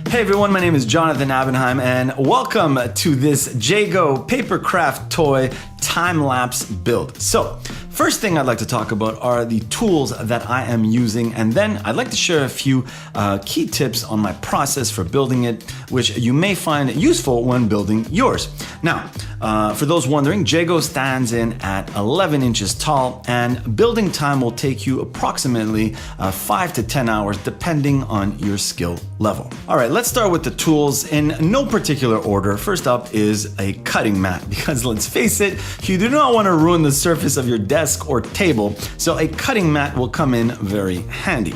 Hey everyone, my name is Jonathan Abenheim and welcome to this Jaego Papercraft Toy time-lapse build. So, first thing I'd like to talk about are the tools that I am using, and then I'd like to share a few key tips on my process for building it, which you may find useful when building yours. Now, for those wondering, Jaego stands in at 11 inches tall, and building time will take you approximately 5 to 10 hours depending on your skill level. All right, let's start with the tools in no particular order. First up is a cutting mat, because let's face it, you do not want to ruin the surface of your desk or table, so a cutting mat will come in very handy.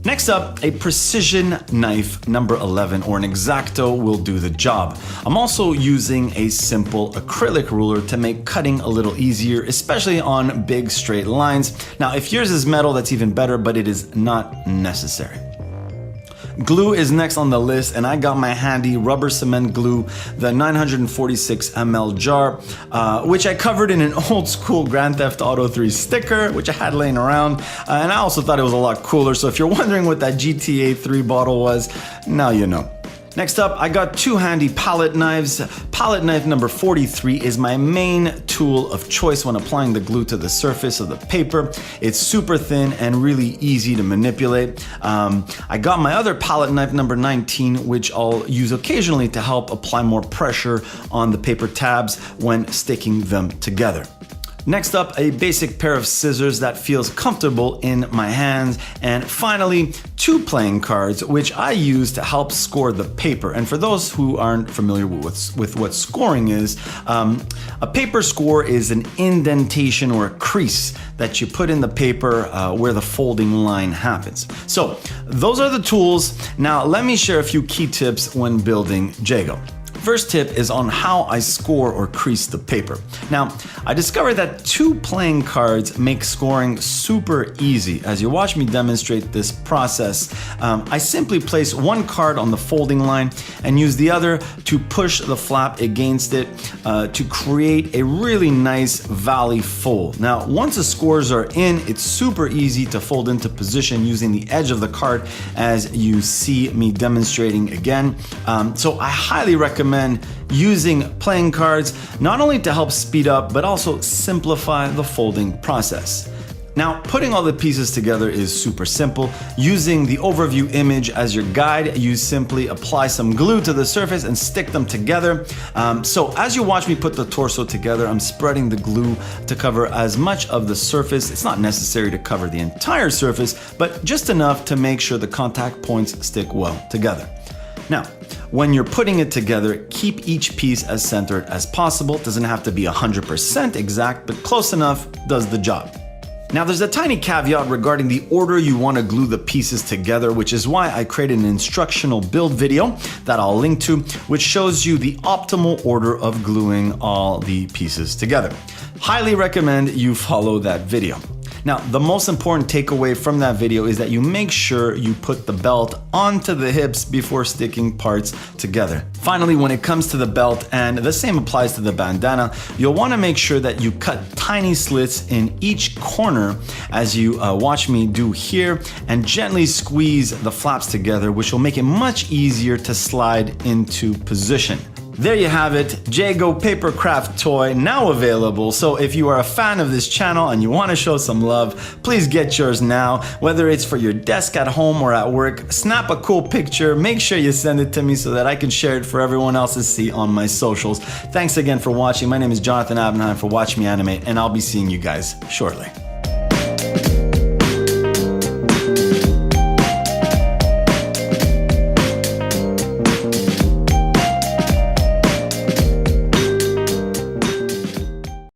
Next up, a precision knife number 11 or an X-Acto will do the job. I'm also using a simple acrylic ruler to make cutting a little easier, especially on big straight lines. Now, if yours is metal, that's even better, but it is not necessary. Glue is next on the list, and I got my handy rubber cement glue, the 946 ml jar, which I covered in an old school Grand Theft Auto 3 sticker, which I had laying around, and I also thought it was a lot cooler, so if you're wondering what that GTA 3 bottle was, now you know. Next up, I got two handy palette knives. Palette knife number 43 is my main tool of choice when applying the glue to the surface of the paper. It's super thin and really easy to manipulate. I got my other palette knife number 19, which I'll use occasionally to help apply more pressure on the paper tabs when sticking them together. Next up, a basic pair of scissors that feels comfortable in my hands. And finally, two playing cards, which I use to help score the paper. And for those who aren't familiar with what scoring is, a paper score is an indentation or a crease that you put in the paper where the folding line happens. So those are the tools. Now let me share a few key tips when building Jaego. First tip is on how I score or crease the paper. Now, I discovered that two playing cards make scoring super easy. As you watch me demonstrate this process, I simply place one card on the folding line and use the other to push the flap against it to create a really nice valley fold. Now, once the scores are in, it's super easy to fold into position using the edge of the card as you see me demonstrating again. So I highly recommend using playing cards, not only to help speed up, but also simplify the folding process. Now, putting all the pieces together is super simple. Using the overview image as your guide, you simply apply some glue to the surface and stick them together. So as you watch me put the torso together, I'm spreading the glue to cover as much of the surface. It's not necessary to cover the entire surface, but just enough to make sure the contact points stick well together. Now, when you're putting it together, keep each piece as centered as possible. It doesn't have to be 100% exact, but close enough does the job. Now, there's a tiny caveat regarding the order you want to glue the pieces together, which is why I created an instructional build video that I'll link to, which shows you the optimal order of gluing all the pieces together. Highly recommend you follow that video. Now, the most important takeaway from that video is that you make sure you put the belt onto the hips before sticking parts together. Finally, when it comes to the belt, and the same applies to the bandana, you'll want to make sure that you cut tiny slits in each corner as you watch me do here, and gently squeeze the flaps together, which will make it much easier to slide into position. There you have it, Jaego Papercraft Toy, now available. So if you are a fan of this channel and you want to show some love, please get yours now. Whether it's for your desk at home or at work, snap a cool picture, make sure you send it to me so that I can share it for everyone else to see on my socials. Thanks again for watching. My name is Jonathan Abenheim for Watch Me Animate, and I'll be seeing you guys shortly.